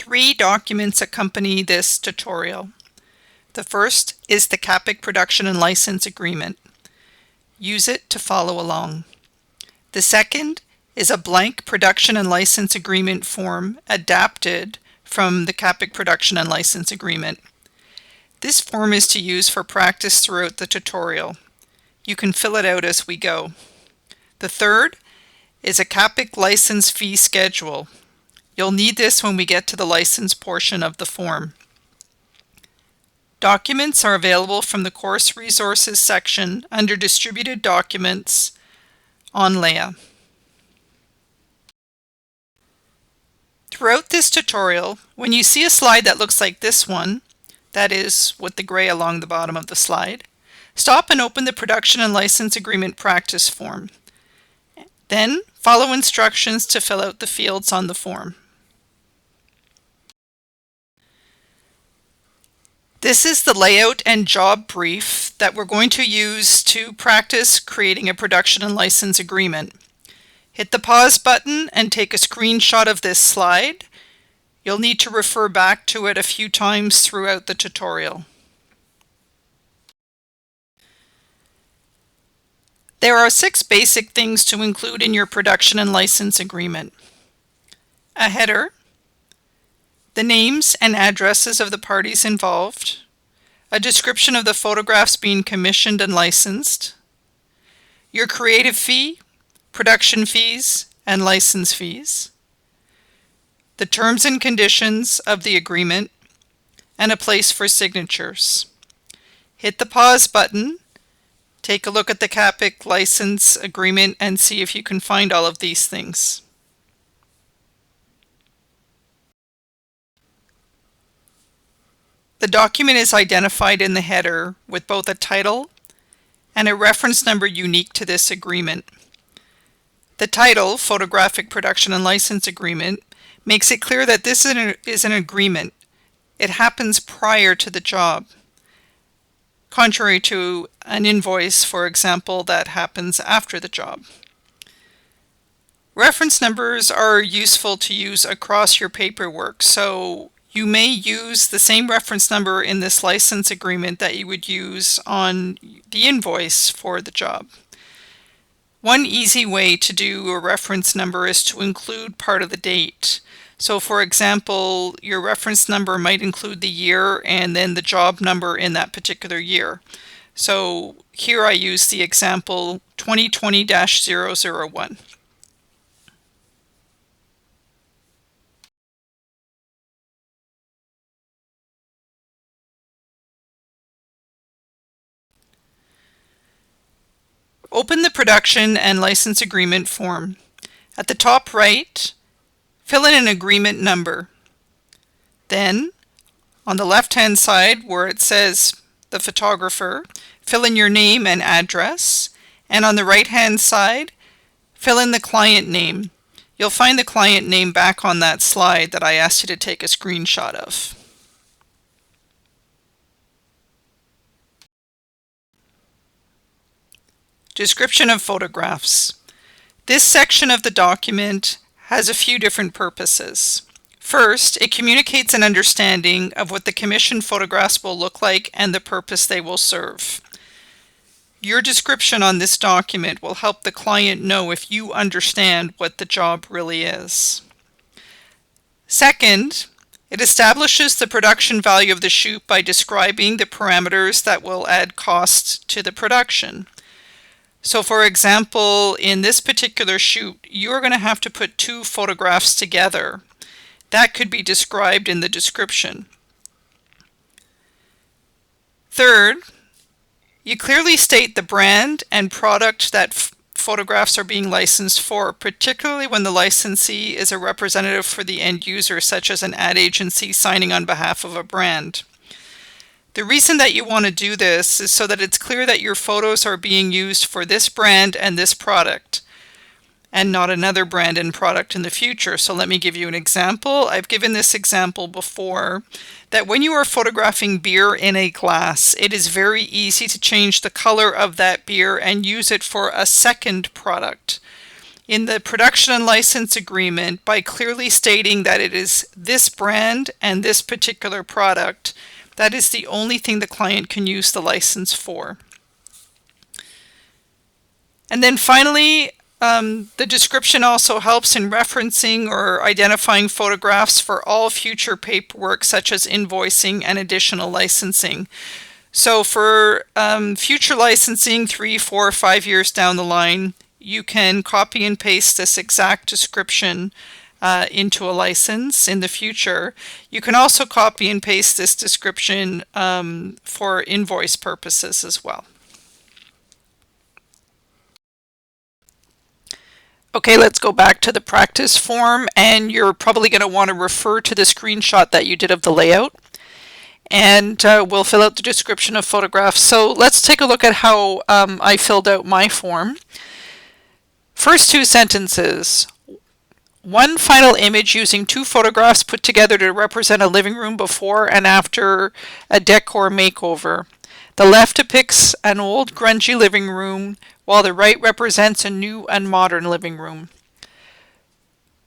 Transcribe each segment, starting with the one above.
3 documents accompany this tutorial. The first is the CAPIC Production and License Agreement. Use it to follow along. The second is a blank Production and License Agreement form adapted from the CAPIC Production and License Agreement. This form is to use for practice throughout the tutorial. You can fill it out as we go. The third is a CAPIC license fee schedule. You'll need this when we get to the license portion of the form. Documents are available from the Course Resources section under Distributed Documents on Leia. Throughout this tutorial, when you see a slide that looks like this one, that is with the gray along the bottom of the slide, stop and open the Production and License Agreement practice form. Then follow instructions to fill out the fields on the form. This is the layout and job brief that we're going to use to practice creating a production and license agreement. Hit the pause button and take a screenshot of this slide. You'll need to refer back to it a few times throughout the tutorial. There are 6 basic things to include in your production and license agreement. A header, the names and addresses of the parties involved, a description of the photographs being commissioned and licensed, your creative fee, production fees, and license fees, the terms and conditions of the agreement, and a place for signatures. Hit the pause button, take a look at the CAPIC license agreement, and see if you can find all of these things. The document is identified in the header with both a title and a reference number unique to this agreement. The title, Photographic Production and License Agreement, makes it clear that this is an agreement. It happens prior to the job, contrary to an invoice, for example, that happens after the job. Reference numbers are useful to use across your paperwork, so you may use the same reference number in this license agreement that you would use on the invoice for the job. One easy way to do a reference number is to include part of the date. So for example, your reference number might include the year and then the job number in that particular year. So here I use the example 2020-001. Open the Production and License Agreement form. At the top right, fill in an agreement number. Then, on the left-hand side where it says the photographer, fill in your name and address. And on the right-hand side, fill in the client name. You'll find the client name back on that slide that I asked you to take a screenshot of. Description of photographs. This section of the document has a few different purposes. First, it communicates an understanding of what the commissioned photographs will look like and the purpose they will serve. Your description on this document will help the client know if you understand what the job really is. Second, it establishes the production value of the shoot by describing the parameters that will add cost to the production. So for example, in this particular shoot, you're going to have to put 2 photographs together. That could be described in the description. Third, you clearly state the brand and product that photographs are being licensed for, particularly when the licensee is a representative for the end user, such as an ad agency signing on behalf of a brand. The reason that you want to do this is so that it's clear that your photos are being used for this brand and this product, and not another brand and product in the future. So let me give you an example. I've given this example before, that when you are photographing beer in a glass, it is very easy to change the color of that beer and use it for a second product. in the production and license agreement by clearly stating that it is this brand and this particular product. That is the only thing the client can use the license for. And then finally, the description also helps in referencing or identifying photographs for all future paperwork, such as invoicing and additional licensing. So for future licensing 3, 4, 5 years down the line, you can copy and paste this exact description into a license in the future. You can also copy and paste this description for invoice purposes as well. Okay, let's go back to the practice form, and you're probably going to want to refer to the screenshot that you did of the layout, and we'll fill out the description of photographs. So let's take a look at how I filled out my form. First 2 sentences. One final image using 2 photographs put together to represent a living room before and after a decor makeover. The left depicts an old grungy living room, while the right represents a new and modern living room.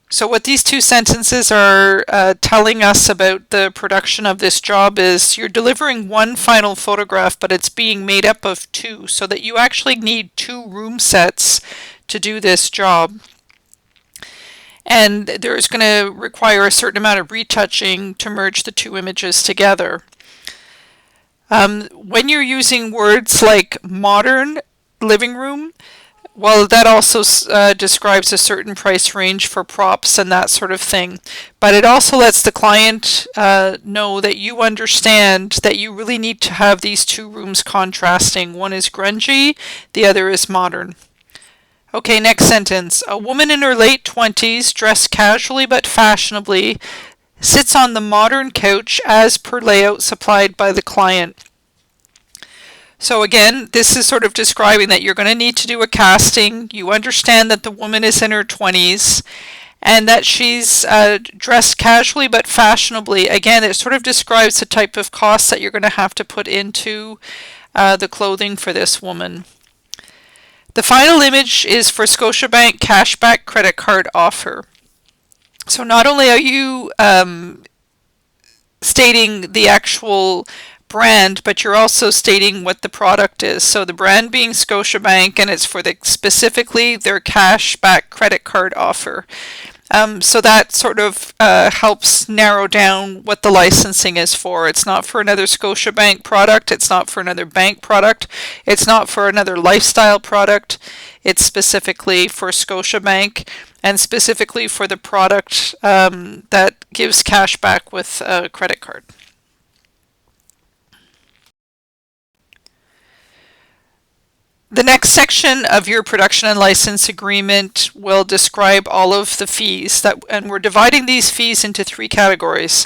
So what these 2 sentences are telling us about the production of this job is you're delivering one final photograph, but it's being made up of 2, so that you actually need 2 room sets to do this job. And there's going to require a certain amount of retouching to merge the 2 images together. When you're using words like modern living room, well, that also describes a certain price range for props and that sort of thing. But it also lets the client know that you understand that you really need to have these 2 rooms contrasting. One is grungy, the other is modern. Okay, next sentence. A woman in her late 20s, dressed casually but fashionably, sits on the modern couch as per layout supplied by the client. So again, this is sort of describing that you're going to need to do a casting. You understand that the woman is in her 20s and that she's dressed casually but fashionably. Again, it sort of describes the type of costs that you're going to have to put into the clothing for this woman. The final image is for Scotiabank cashback credit card offer. So not only are you stating the actual brand, but you're also stating what the product is. So the brand being Scotiabank, and it's for specifically their cashback credit card offer. So that sort of helps narrow down what the licensing is for. It's not for another Scotiabank product. It's not for another bank product. It's not for another lifestyle product. It's specifically for Scotiabank and specifically for the product that gives cash back with a credit card. The next section of your production and license agreement will describe all of the fees and we're dividing these fees into 3 categories.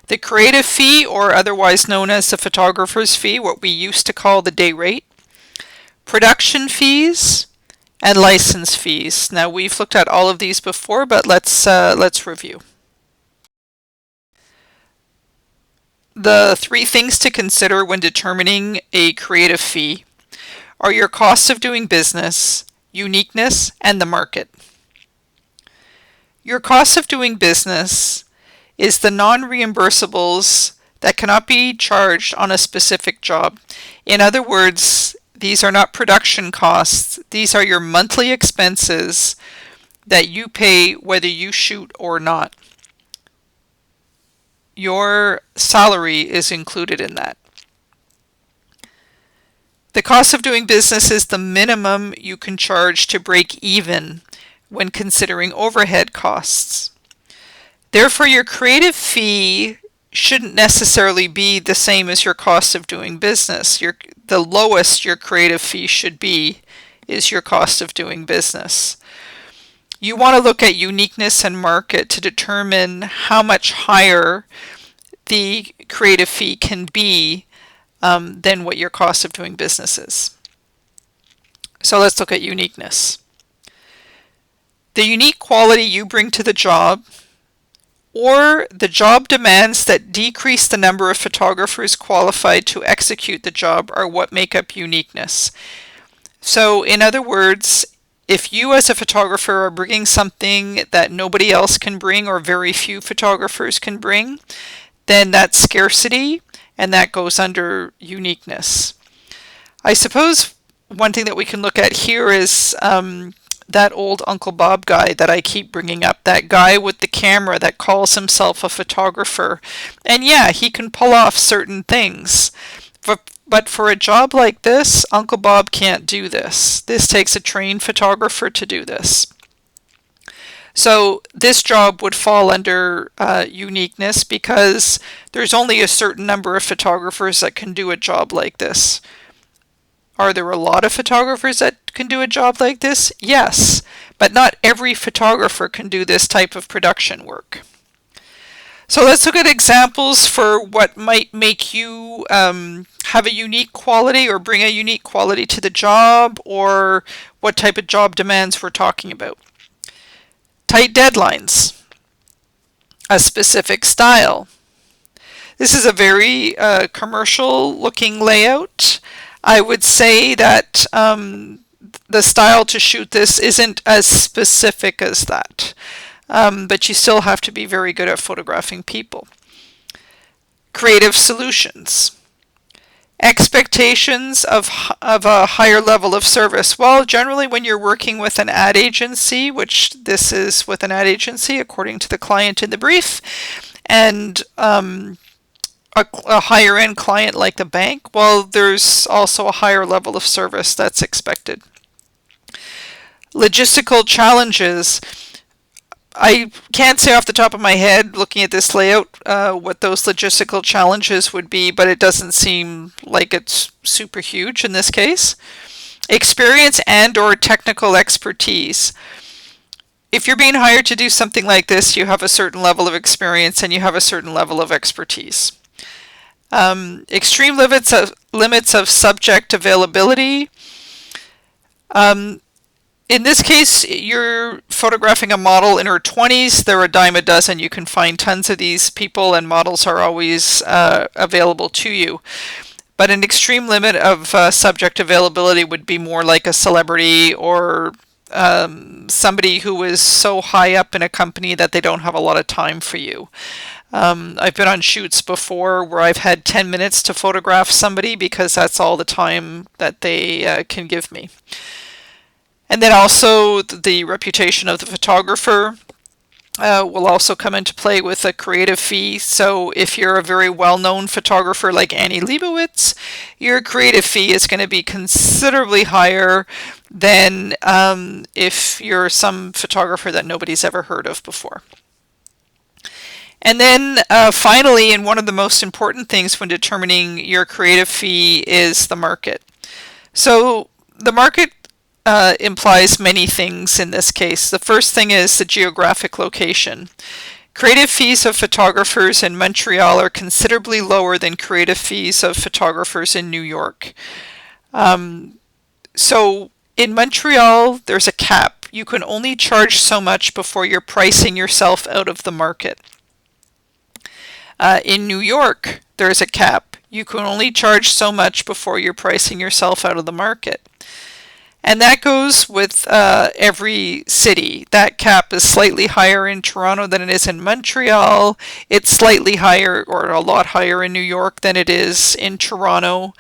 The creative fee, or otherwise known as the photographer's fee, what we used to call the day rate, production fees, and license fees. Now we've looked at all of these before, but let's review. The 3 things to consider when determining a creative fee are your costs of doing business, uniqueness, and the market. Your costs of doing business is the non-reimbursables that cannot be charged on a specific job. In other words, these are not production costs. These are your monthly expenses that you pay whether you shoot or not. Your salary is included in that. The cost of doing business is the minimum you can charge to break even when considering overhead costs. Therefore, your creative fee shouldn't necessarily be the same as your cost of doing business. The lowest your creative fee should be is your cost of doing business. You want to look at uniqueness and market to determine how much higher the creative fee can be than what your cost of doing business is. So let's look at uniqueness. The unique quality you bring to the job, or the job demands that decrease the number of photographers qualified to execute the job, are what make up uniqueness. So in other words, if you as a photographer are bringing something that nobody else can bring or very few photographers can bring, then that's scarcity and that goes under uniqueness. I suppose one thing that we can look at here is that old Uncle Bob guy that I keep bringing up, that guy with the camera that calls himself a photographer. And yeah, he can pull off certain things. But for a job like this, Uncle Bob can't do this. This takes a trained photographer to do this. So this job would fall under uniqueness because there's only a certain number of photographers that can do a job like this. Are there a lot of photographers that can do a job like this? Yes, but not every photographer can do this type of production work. So let's look at examples for what might make you have a unique quality or bring a unique quality to the job, or what type of job demands we're talking about. Tight deadlines, a specific style. This is a very commercial looking layout. I would say that the style to shoot this isn't as specific as that, but you still have to be very good at photographing people. Creative solutions. Expectations of a higher level of service. Well, generally when you're working with an ad agency, which this is with an ad agency according to the client in the brief, and a higher end client like the bank, well, there's also a higher level of service that's expected. Logistical challenges. I can't say off the top of my head, looking at this layout, what those logistical challenges would be, but it doesn't seem like it's super huge in this case. Experience and or technical expertise. If you're being hired to do something like this, you have a certain level of experience and you have a certain level of expertise. Extreme limits of subject availability. In this case, you're photographing a model in her 20s. They're a dime a dozen. You can find tons of these people, and models are always available to you. But an extreme limit of subject availability would be more like a celebrity or somebody who is so high up in a company that they don't have a lot of time for you. I've been on shoots before where I've had 10 minutes to photograph somebody because that's all the time that they can give me. And then also the reputation of the photographer will also come into play with a creative fee. So if you're a very well-known photographer like Annie Leibovitz, your creative fee is going to be considerably higher than if you're some photographer that nobody's ever heard of before. And then finally, and one of the most important things when determining your creative fee is the market. So the market implies many things in this case. The first thing is the geographic location. Creative fees of photographers in Montreal are considerably lower than creative fees of photographers in New York. So in Montreal, there's a cap. You can only charge so much before you're pricing yourself out of the market. In New York, there's a cap. You can only charge so much before you're pricing yourself out of the market. And that goes with every city. That cap is slightly higher in Toronto than it is in Montreal. It's slightly higher or a lot higher in New York than it is in Toronto.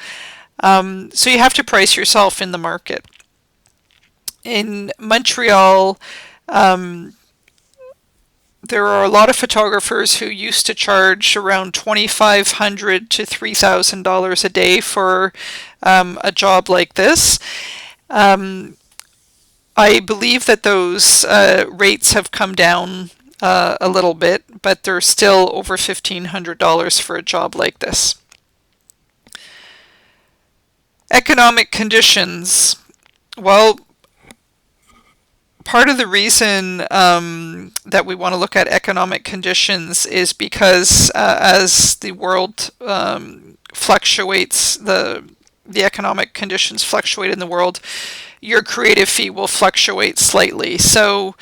So you have to price yourself in the market. In Montreal, there are a lot of photographers who used to charge around $2,500 to $3,000 a day for a job like this. I believe that those rates have come down a little bit, but they're still over $1,500 for a job like this. Economic conditions. Well, part of the reason that we want to look at economic conditions is because as the world fluctuates, the economic conditions fluctuate in the world, your creative fee will fluctuate slightly. So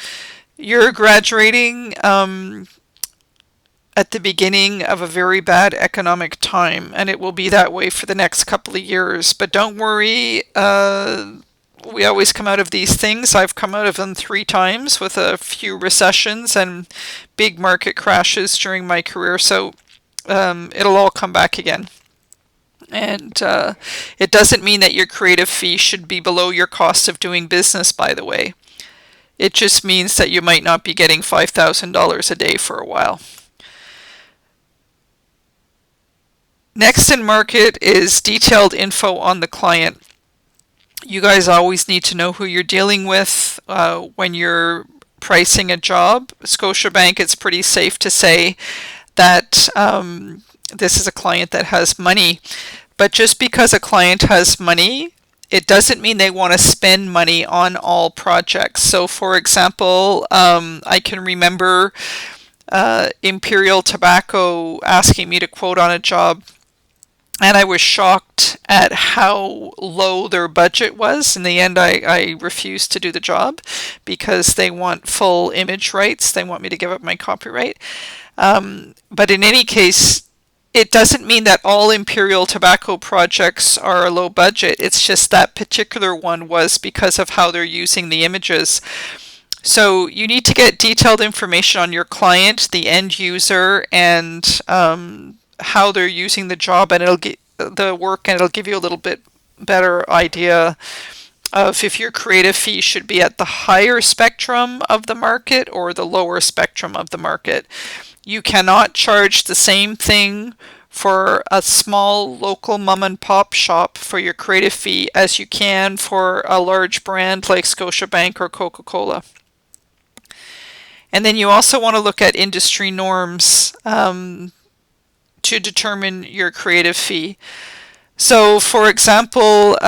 you're graduating at the beginning of a very bad economic time, and it will be that way for the next couple of years. But don't worry, we always come out of these things. I've come out of them 3 times with a few recessions and big market crashes during my career. So it'll all come back again. And it doesn't mean that your creative fee should be below your cost of doing business, by the way. It just means that you might not be getting $5,000 a day for a while. Next in market is detailed info on the client. You guys always need to know who you're dealing with when you're pricing a job. Scotiabank, it's pretty safe to say that this is a client that has money. But just because a client has money, it doesn't mean they want to spend money on all projects. So for example, I can remember Imperial Tobacco asking me to quote on a job, and I was shocked at how low their budget was. In the end, I refused to do the job because they want full image rights. They want me to give up my copyright. But in any case, it doesn't mean that all Imperial Tobacco projects are a low budget. It's just that particular one was because of how they're using the images. So you need to get detailed information on your client, the end user, and how they're using the job, and it'll get the work, and it'll give you a little bit better idea of if your creative fee should be at the higher spectrum of the market or the lower spectrum of the market. You cannot charge the same thing for a small local mom and pop shop for your creative fee as you can for a large brand like Scotiabank or Coca-Cola. And then you also want to look at industry norms to determine your creative fee. So for example,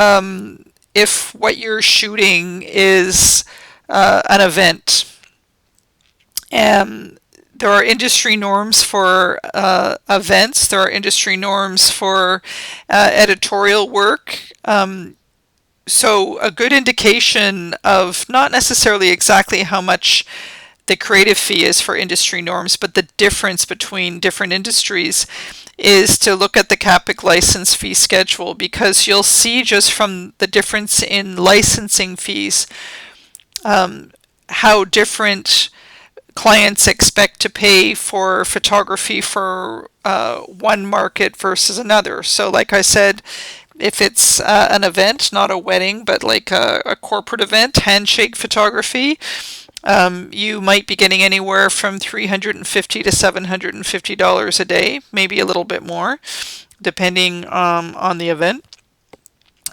if what you're shooting is an event, there are industry norms for events, there are industry norms for editorial work. So a good indication of not necessarily exactly how much the creative fee is for industry norms, but the difference between different industries is to look at the CAPIC license fee schedule, because you'll see just from the difference in licensing fees how different clients expect to pay for photography for one market versus another. So like I said, if it's an event, not a wedding, but like a corporate event, handshake photography, you might be getting anywhere from $350 to $750 a day, maybe a little bit more, depending on the event.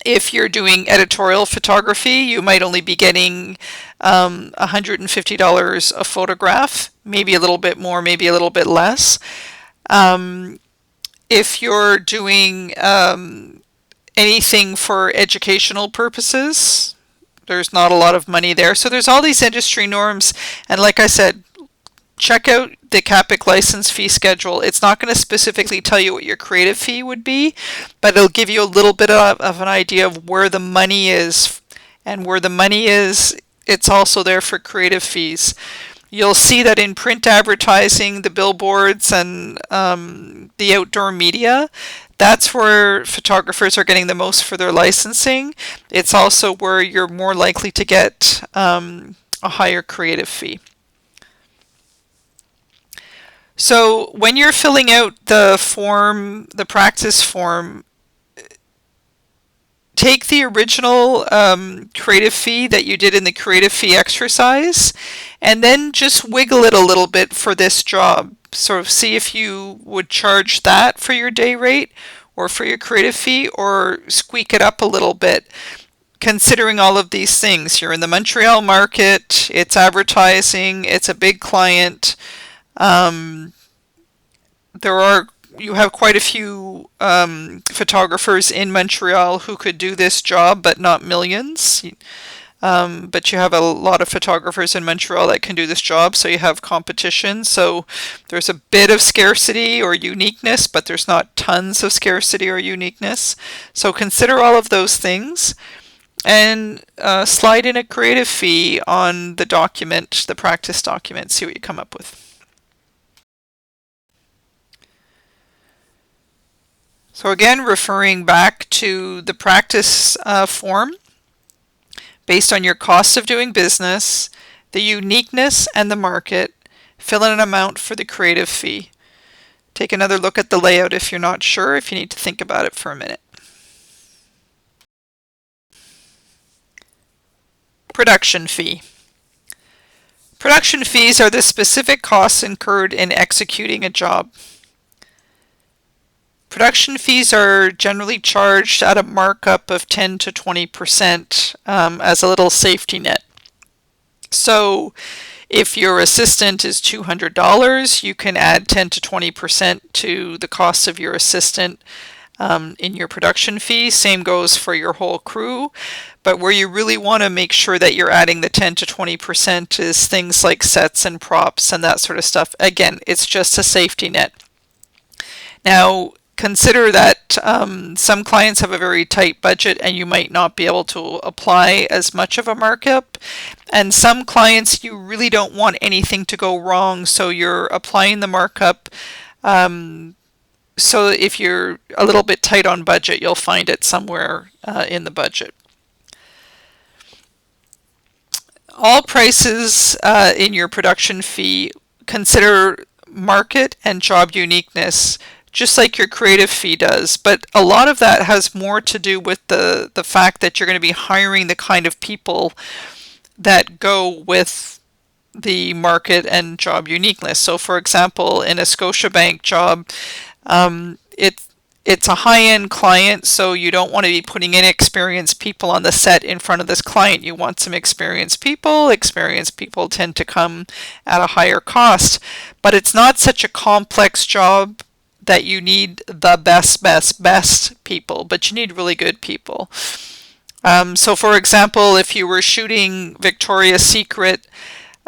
If you're doing editorial photography, you might only be getting $150 a photograph, maybe a little bit more, maybe a little bit less. If you're doing anything for educational purposes, there's not a lot of money there. So there's all these industry norms. And like I said, check out the CAPIC license fee schedule. It's not going to specifically tell you what your creative fee would be, but it'll give you a little bit of an idea of where the money is. And where the money is, it's also there for creative fees. You'll see that in print advertising, the billboards, and the outdoor media, that's where photographers are getting the most for their licensing. It's also where you're more likely to get a higher creative fee. So when you're filling out the form, the practice form, take the original creative fee that you did in the creative fee exercise, and then just wiggle it a little bit for this job. Sort of see if you would charge that for your day rate or for your creative fee, or squeak it up a little bit. Considering all of these things, you're in the Montreal market, it's advertising, it's a big client. You have quite a few photographers in Montreal who could do this job, but not millions. But you have a lot of photographers in Montreal that can do this job, so you have competition. So there's a bit of scarcity or uniqueness, but there's not tons of scarcity or uniqueness. So consider all of those things and slide in a creative fee on the document, the practice document, see what you come up with. So again, referring back to the practice form, based on your cost of doing business, the uniqueness and the market. Fill in an amount for the creative fee. Take another look at the layout if you're not sure, if you need to think about it for a minute. Production fee. Production fees are the specific costs incurred in executing a job. Production fees are generally charged at a markup of 10 to 20% as a little safety net. So if your assistant is $200, you can add 10 to 20% to the cost of your assistant in your production fee. Same goes for your whole crew. But where you really want to make sure that you're adding the 10 to 20% is things like sets and props and that sort of stuff. Again, it's just a safety net. Now, consider that some clients have a very tight budget and you might not be able to apply as much of a markup. And some clients, you really don't want anything to go wrong, so you're applying the markup. So if you're a little bit tight on budget, you'll find it somewhere in the budget. All prices in your production fee consider market and job uniqueness, just like your creative fee does. But a lot of that has more to do with the fact that you're going to be hiring the kind of people that go with the market and job uniqueness. So for example, in a Scotiabank job, it's a high-end client, so you don't want to be putting inexperienced people on the set in front of this client. You want some experienced people. Experienced people tend to come at a higher cost, but it's not such a complex job that you need the best people, but you need really good people. So for example, if you were shooting Victoria's Secret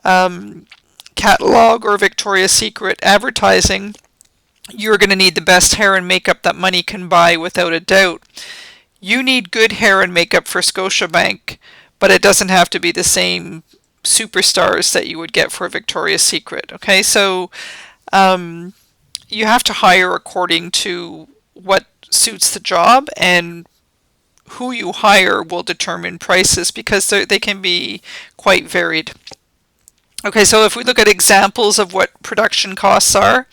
catalog or Victoria's Secret advertising, you're going to need the best hair and makeup that money can buy without a doubt. You need good hair and makeup for Scotiabank, but it doesn't have to be the same superstars that you would get for Victoria's Secret. Okay, so you have to hire according to what suits the job, and who you hire will determine prices because they can be quite varied. Okay, so if we look at examples of what production costs are,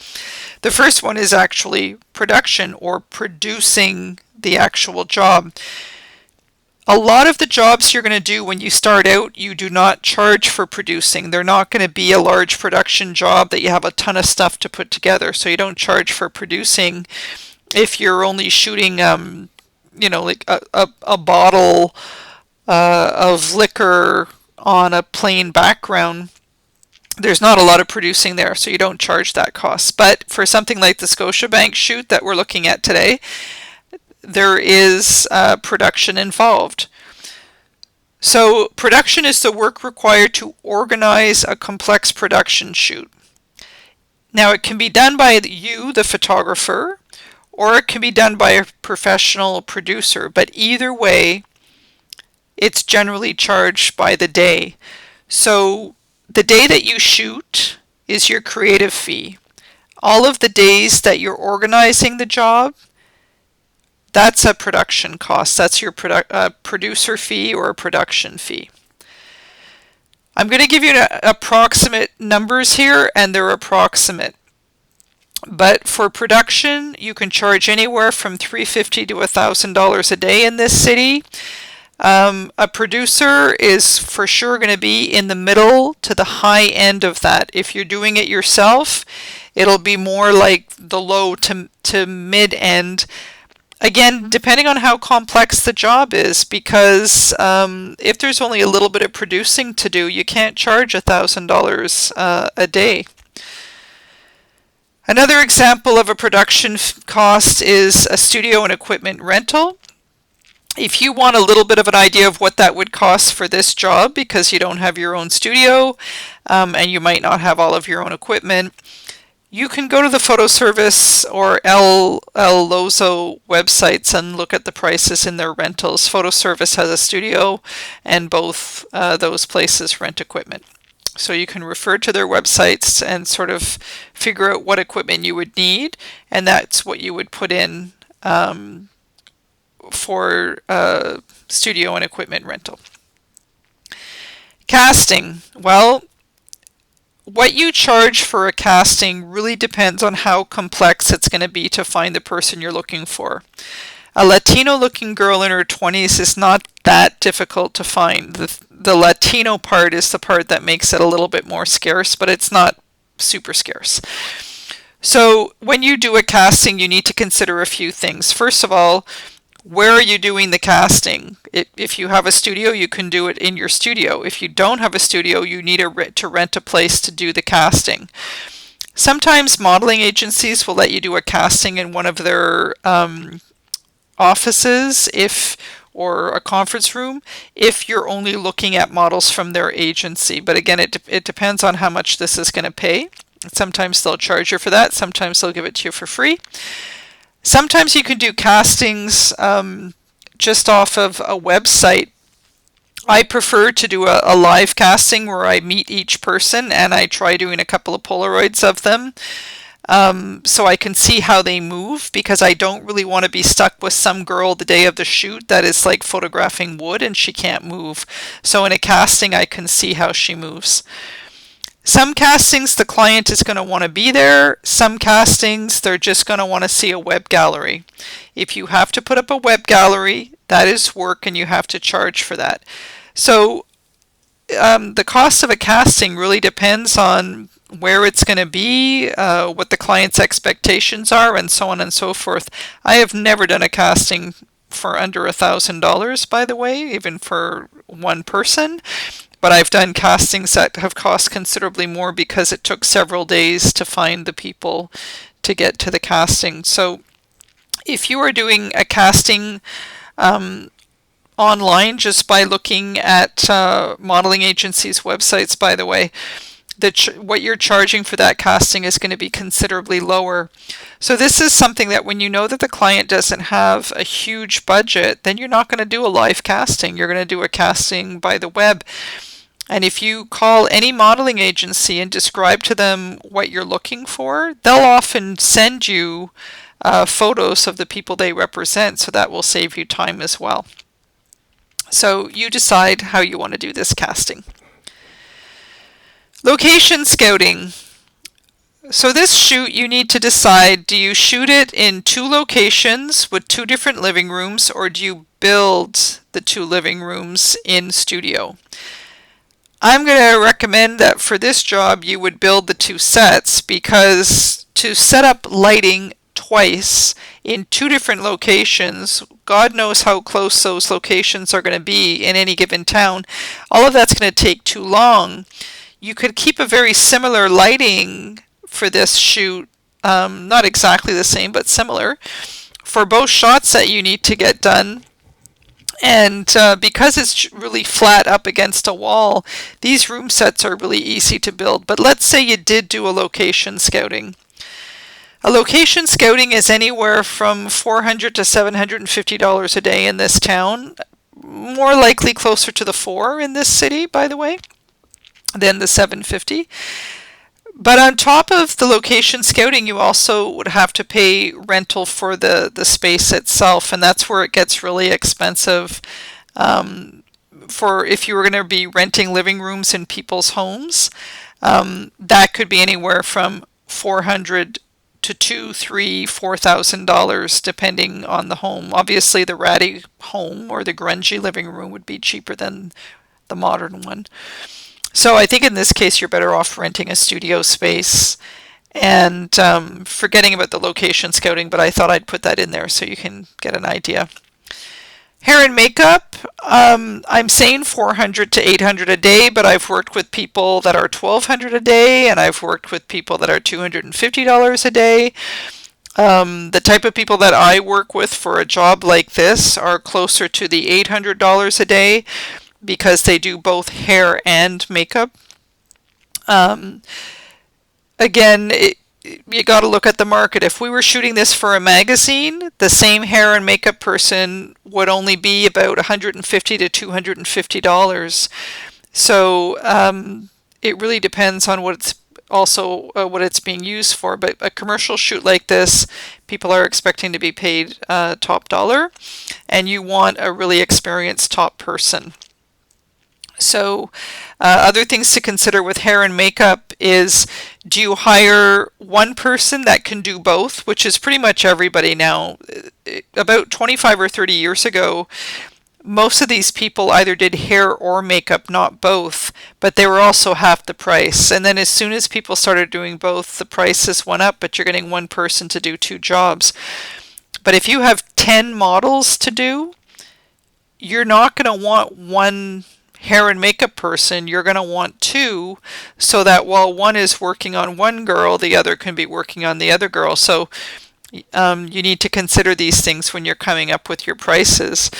the first one is actually production, or producing the actual job. A lot of the jobs you're going to do when you start out, you do not charge for producing. They're not going to be a large production job that you have a ton of stuff to put together, so you don't charge for producing. If you're only shooting, like a bottle of liquor on a plain background, there's not a lot of producing there, so you don't charge that cost. But for something like the Scotiabank shoot that we're looking at today, there is production involved. So production is the work required to organize a complex production shoot. Now it can be done by you, the photographer, or it can be done by a professional producer, but either way, it's generally charged by the day. So the day that you shoot is your creative fee. All of the days that you're organizing the job, that's a production cost. That's your producer fee or a production fee. I'm going to give you approximate numbers here, and they're approximate. But for production, you can charge anywhere from $350 to $1,000 a day in this city. A producer is for sure going to be in the middle to the high end of that. If you're doing it yourself, it'll be more like the low to mid end. Again, depending on how complex the job is, because if there's only a little bit of producing to do, you can't charge $1,000 a day. Another example of a production cost is a studio and equipment rental. If you want a little bit of an idea of what that would cost for this job, because you don't have your own studio and you might not have all of your own equipment, you can go to the Photo Service or El Lozo websites and look at the prices in their rentals. Photo Service has a studio, and both those places rent equipment. So you can refer to their websites and sort of figure out what equipment you would need, and that's what you would put in for studio and equipment rental. Casting. Well, what you charge for a casting really depends on how complex it's going to be to find the person you're looking for. A Latino looking girl in her 20s is not that difficult to find. The Latino part is the part that makes it a little bit more scarce, but it's not super scarce. So when you do a casting, you need to consider a few things. First of all, where are you doing the casting? If you have a studio, you can do it in your studio. If you don't have a studio, you need to rent a place to do the casting. Sometimes modeling agencies will let you do a casting in one of their offices or a conference room if you're only looking at models from their agency. But again, it depends on how much this is going to pay. Sometimes they'll charge you for that. Sometimes they'll give it to you for free. Sometimes you can do castings just off of a website. I prefer to do a live casting where I meet each person and I try doing a couple of Polaroids of them so I can see how they move, because I don't really want to be stuck with some girl the day of the shoot that is like photographing wood and she can't move. So in a casting, I can see how she moves. Some castings, the client is going to want to be there. Some castings, they're just going to want to see a web gallery. If you have to put up a web gallery, that is work and you have to charge for that. So the cost of a casting really depends on where it's going to be, what the client's expectations are, and so on and so forth. I have never done a casting for under $1,000, by the way, even for one person. But I've done castings that have cost considerably more because it took several days to find the people to get to the casting. So if you are doing a casting online just by looking at modeling agencies' websites, by the way, what you're charging for that casting is going to be considerably lower. So this is something that when you know that the client doesn't have a huge budget, then you're not going to do a live casting. You're going to do a casting by the web. And if you call any modeling agency and describe to them what you're looking for, they'll often send you photos of the people they represent, so that will save you time as well. So you decide how you want to do this casting. Location scouting. So this shoot, you need to decide, do you shoot it in 2 locations with 2 different living rooms, or do you build the 2 living rooms in studio? I'm going to recommend that for this job you would build the 2 sets, because to set up lighting twice in 2 different locations, God knows how close those locations are going to be in any given town. All of that's going to take too long. You could keep a very similar lighting for this shoot, not exactly the same, but similar, for both shots that you need to get done. And because it's really flat up against a wall, these room sets are really easy to build. But let's say you did do a location scouting. A location scouting is anywhere from $400 to $750 a day in this town. More likely closer to the 4 in this city, by the way, than the $750. But on top of the location scouting, you also would have to pay rental for the space itself, and that's where it gets really expensive. For if you were going to be renting living rooms in people's homes, that could be anywhere from $400 to $2,000, $3,000, $4,000 depending on the home. Obviously, the ratty home or the grungy living room would be cheaper than the modern one. So I think in this case, you're better off renting a studio space and forgetting about the location scouting, but I thought I'd put that in there so you can get an idea. Hair and makeup, I'm saying $400 to $800 a day, but I've worked with people that are $1,200 a day, and I've worked with people that are $250 a day. The type of people that I work with for a job like this are closer to the $800 a day, because they do both hair and makeup. Again, you got to look at the market. If we were shooting this for a magazine, the same hair and makeup person would only be about $150 to $250. So it really depends on what it's being used for. But a commercial shoot like this, people are expecting to be paid top dollar, and you want a really experienced top person. So other things to consider with hair and makeup is, do you hire one person that can do both, which is pretty much everybody now. About 25 or 30 years ago, most of these people either did hair or makeup, not both, but they were also half the price. And then as soon as people started doing both, the prices went up, but you're getting one person to do two jobs. But if you have 10 models to do, you're not going to want one hair and makeup person. You're going to want two, so that while one is working on one girl, the other can be working on the other girl. So you need to consider these things when you're coming up with your prices.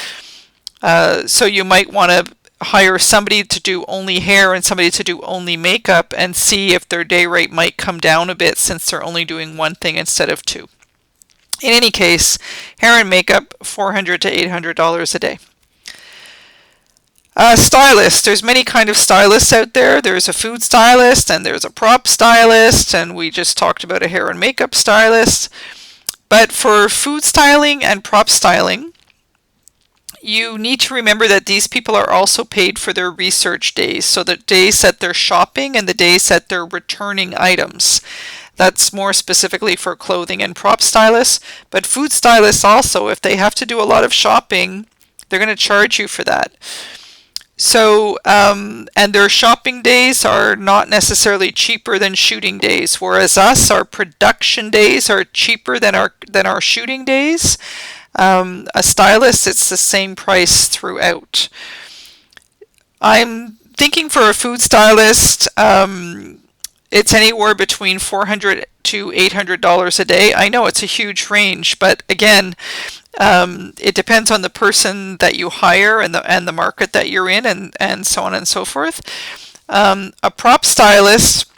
So you might want to hire somebody to do only hair and somebody to do only makeup, and see if their day rate might come down a bit since they're only doing one thing instead of two. In any case, hair and makeup, $400 to $800 a day. Stylist. There's many kind of stylists out there. There's a food stylist and there's a prop stylist, and we just talked about a hair and makeup stylist. But for food styling and prop styling, you need to remember that these people are also paid for their research days, so the days that they're shopping and the days that they're returning items. That's more specifically for clothing and prop stylists. But food stylists also, if they have to do a lot of shopping, they're going to charge you for that. So, and their shopping days are not necessarily cheaper than shooting days, whereas our production days are cheaper than our shooting days. A stylist, it's the same price throughout. I'm thinking for a food stylist, it's anywhere between $400 to $800 a day. I know it's a huge range, but again, it depends on the person that you hire and the market that you're in, and so on and so forth. A prop stylist,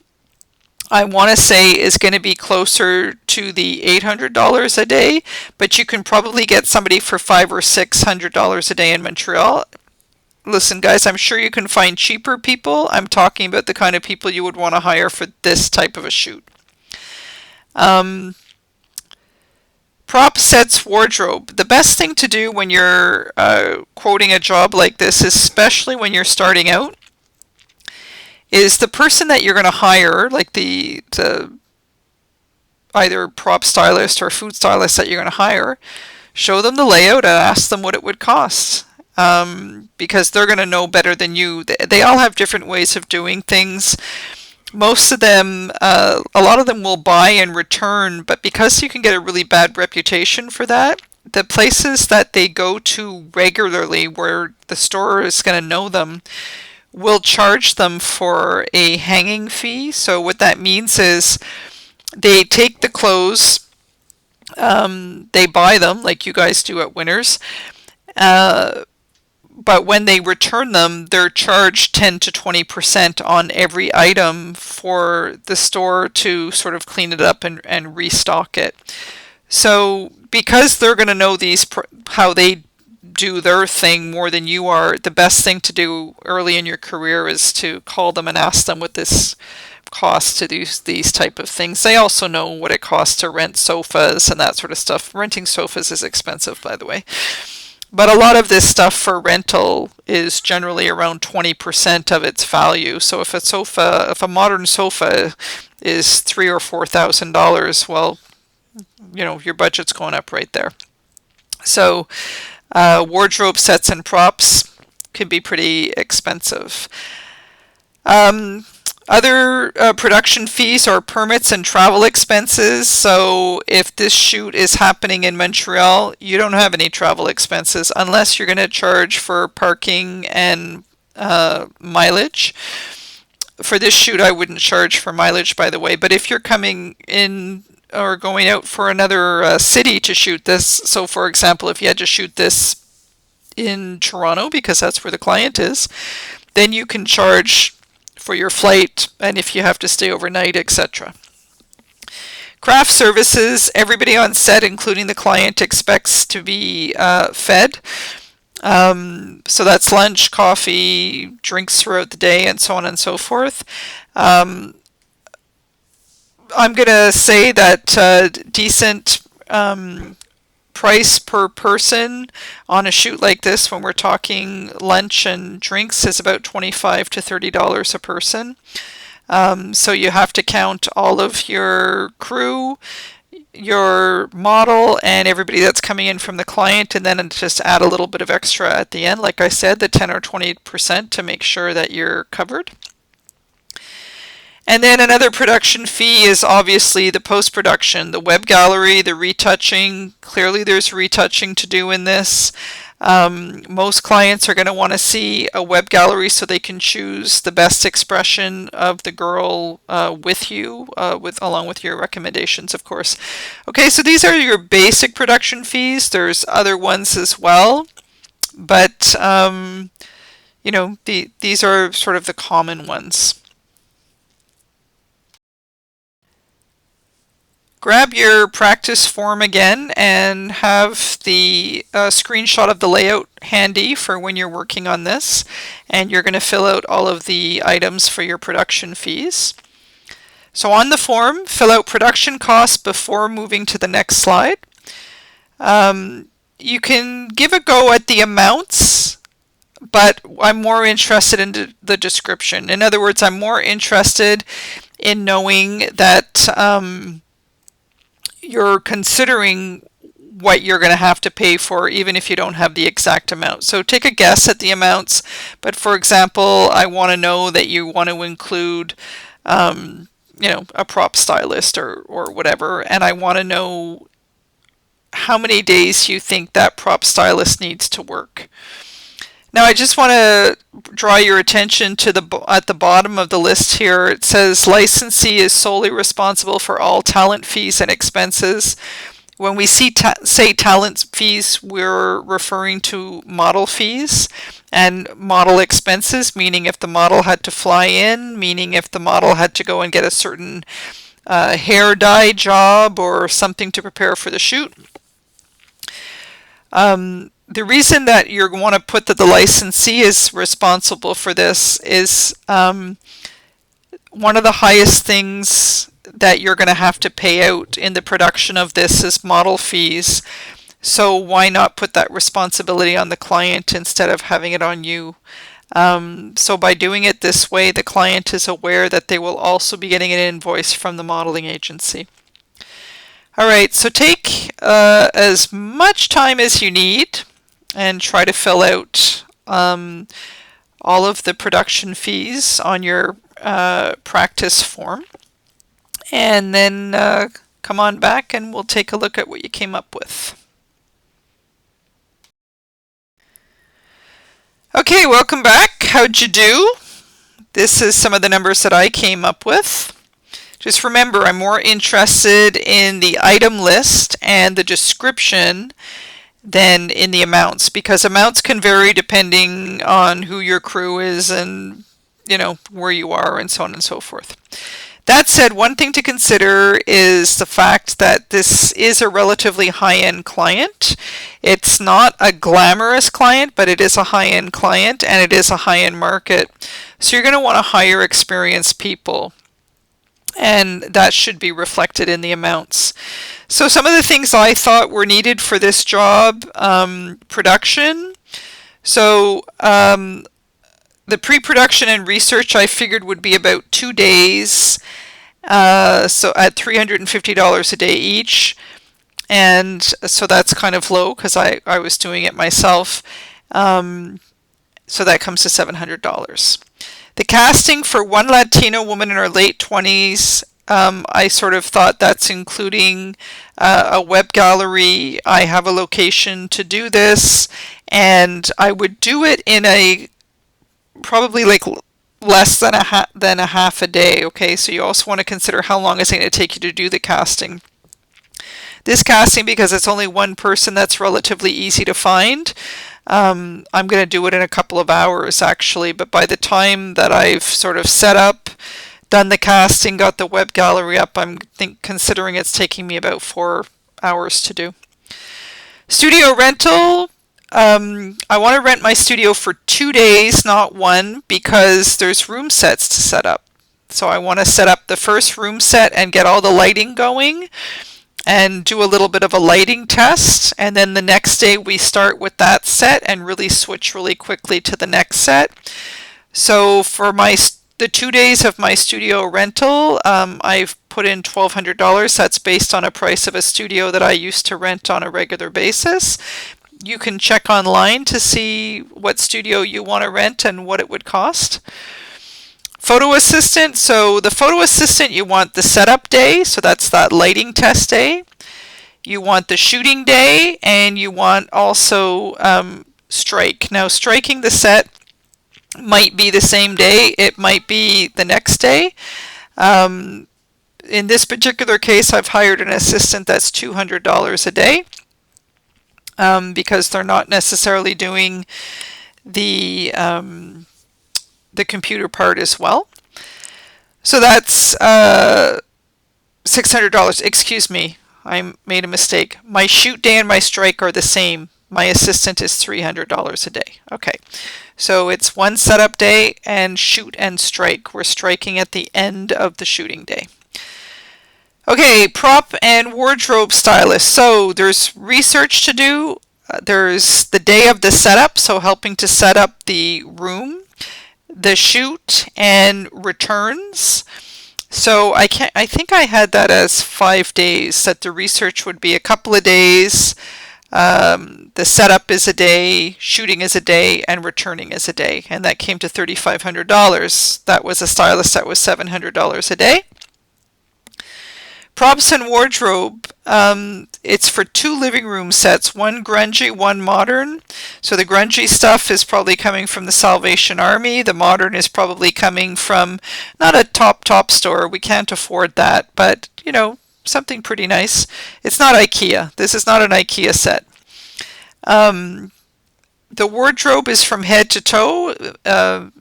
I want to say, is going to be closer to the $800 a day, but you can probably get somebody for $500 or $600 a day in Montreal. Listen, guys, I'm sure you can find cheaper people. I'm talking about the kind of people you would want to hire for this type of a shoot. Prop sets, wardrobe. The best thing to do when you're quoting a job like this, especially when you're starting out, is the person that you're going to hire, like the either prop stylist or food stylist that you're going to hire, show them the layout and ask them what it would cost. Because they're going to know better than you. They all have different ways of doing things. Most of them, a lot of them will buy and return, but because you can get a really bad reputation for that, the places that they go to regularly where the store is going to know them will charge them for a hanging fee. So what that means is they take the clothes, they buy them like you guys do at Winners, but when they return them, they're charged 10 to 20% on every item for the store to sort of clean it up and restock it. So because they're going to know how they do their thing more than you are, the best thing to do early in your career is to call them and ask them what this costs to do these type of things. They also know what it costs to rent sofas and that sort of stuff. Renting sofas is expensive, by the way. But a lot of this stuff for rental is generally around 20% of its value. So if a modern sofa is $3,000 or $4,000, well, your budget's going up right there. So wardrobe sets and props can be pretty expensive. Other production fees are permits and travel expenses. So if this shoot is happening in Montreal, you don't have any travel expenses unless you're going to charge for parking and mileage. For this shoot, I wouldn't charge for mileage, by the way. But if you're coming in or going out for another city to shoot this, so for example, if you had to shoot this in Toronto because that's where the client is, then you can charge for your flight and if you have to stay overnight, etc. Craft services, everybody on set, including the client, expects to be fed. So that's lunch, coffee, drinks throughout the day, and so on and so forth. I'm going to say that decent price per person on a shoot like this, when we're talking lunch and drinks, is about $25 to $30 a person. So you have to count all of your crew, your model, and everybody that's coming in from the client, and then just add a little bit of extra at the end, like I said, the 10 or 20%, to make sure that you're covered. And then another production fee is obviously the post-production, the web gallery, the retouching. Clearly there's retouching to do in this. Most clients are going to want to see a web gallery so they can choose the best expression of the girl with you, along with your recommendations, of course. Okay, so these are your basic production fees. There's other ones as well, but you know, these are sort of the common ones. Grab your practice form again and have the screenshot of the layout handy for when you're working on this, and you're going to fill out all of the items for your production fees. So on the form, fill out production costs before moving to the next slide. You can give a go at the amounts, but I'm more interested in the description. In other words, I'm more interested in knowing that you're considering what you're going to have to pay for, even if you don't have the exact amount. So take a guess at the amounts, but for example, I want to know that you want to include you know, a prop stylist or whatever, and I want to know how many days you think that prop stylist needs to work. Now I just want to draw your attention to at the bottom of the list here. It says licensee is solely responsible for all talent fees and expenses. When we say talent fees, we're referring to model fees and model expenses, meaning if the model had to fly in, meaning if the model had to go and get a certain hair dye job or something to prepare for the shoot. The reason that you want to put that the licensee is responsible for this is one of the highest things that you're going to have to pay out in the production of this is model fees. So why not put that responsibility on the client instead of having it on you? So by doing it this way, the client is aware that they will also be getting an invoice from the modeling agency. All right, so take as much time as you need and try to fill out all of the production fees on your practice form. And then come on back and we'll take a look at what you came up with. Okay, welcome back. How'd you do? This is some of the numbers that I came up with. Just remember, I'm more interested in the item list and the description than in the amounts, because amounts can vary depending on who your crew is and, you know, where you are and so on and so forth. That said, one thing to consider is the fact that this is a relatively high-end client. It's not a glamorous client, but it is a high-end client and it is a high-end market. So you're going to want to hire experienced people, and that should be reflected in the amounts. So some of the things I thought were needed for this job, production. So the pre-production and research I figured would be about 2 days, so at $350 a day each. And so that's kind of low because I was doing it myself. So that comes to $700. The casting for one Latino woman in her late 20s, I sort of thought that's including a web gallery. I have a location to do this, and I would do it in a probably like less than a half a day. Okay, so you also want to consider how long it's going to take you to do the casting. This casting, because it's only one person, that's relatively easy to find. I'm going to do it in a couple of hours actually, but by the time that I've sort of set up, done the casting, got the web gallery up, I'm considering it's taking me about 4 hours to do. Studio rental. I want to rent my studio for 2 days, not one, because there's room sets to set up. So I want to set up the first room set and get all the lighting going. and do a little bit of a lighting test, and then the next day we start with that set and really switch really quickly to the next set. So for the 2 days of my studio rental, I've put in $1,200. That's based on a price of a studio that I used to rent on a regular basis. You can check online to see what studio you want to rent and what it would cost. Photo assistant. So the photo assistant, you want the setup day. So that's that lighting test day. You want the shooting day, and you want also strike. Now, striking the set might be the same day. It might be the next day. In this particular case, I've hired an assistant that's $200 a day because they're not necessarily doing the computer part as well. So that's $600. Excuse me, I made a mistake. My shoot day and my strike are the same. My assistant is $300 a day. Okay, so it's one setup day and shoot and strike. We're striking at the end of the shooting day. Okay, prop and wardrobe stylist. So there's research to do. There's the day of the setup, so helping to set up the room, the shoot, and returns. So I think I had that as 5 days, that the research would be a couple of days, the setup is a day, shooting is a day, and returning is a day. And that came to $3,500. That was a stylist that was $700 a day. Props and wardrobe, it's for 2 living room sets, one grungy, one modern. So the grungy stuff is probably coming from the Salvation Army. The modern is probably coming from not a top store. We can't afford that, but you know, something pretty nice. It's not IKEA. This is not an IKEA set. The wardrobe is from head to toe.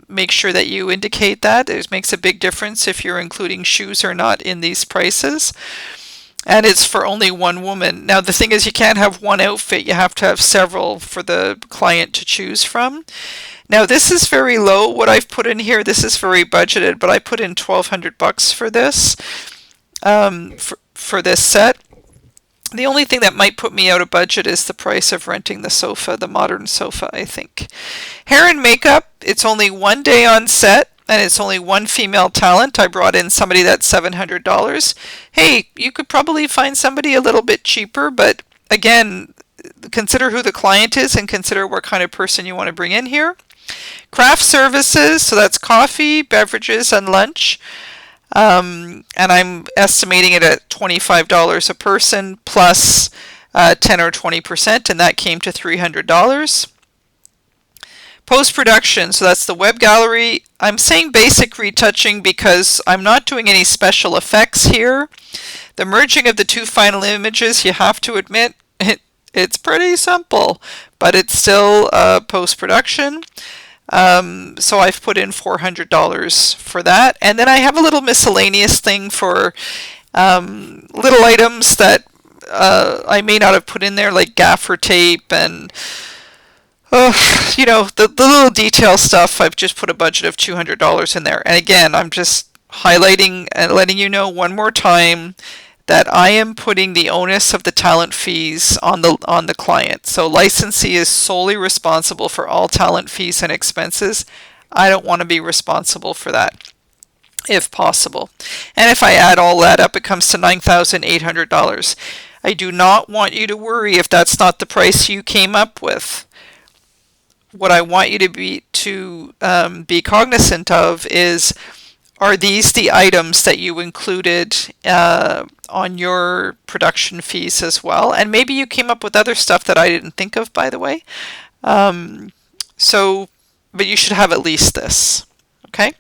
Make sure that you indicate that. It makes a big difference if you're including shoes or not in these prices. And it's for only one woman. Now the thing is, you can't have one outfit. You have to have several for the client to choose from. Now this is very low, what I've put in here. This is very budgeted, but I put in $1,200 for this, for this set. The only thing that might put me out of budget is the price of renting the sofa, the modern sofa, I think. Hair and makeup, it's only 1 day on set, and it's only one female talent. I brought in somebody that's $700. Hey, you could probably find somebody a little bit cheaper, but again, consider who the client is and consider what kind of person you want to bring in here. Craft services, so that's coffee, beverages, and lunch. And I'm estimating it at $25 a person plus 10 or 20%, and that came to $300. Post-production, so that's the web gallery. I'm saying basic retouching because I'm not doing any special effects here. The merging of the 2 final images, you have to admit, it's pretty simple, but it's still post-production. So I've put in $400 for that. And then I have a little miscellaneous thing for little items that I may not have put in there, like gaffer tape and you know, the little detail stuff. I've just put a budget of $200 in there. And again, I'm just highlighting and letting you know one more time that I am putting the onus of the talent fees on the client. So licensee is solely responsible for all talent fees and expenses. I don't want to be responsible for that, if possible. And if I add all that up, it comes to $9,800. I do not want you to worry if that's not the price you came up with. What I want you to be cognizant of is, are these the items that you included on your production fees as well? And maybe you came up with other stuff that I didn't think of, by the way. But you should have at least this, okay?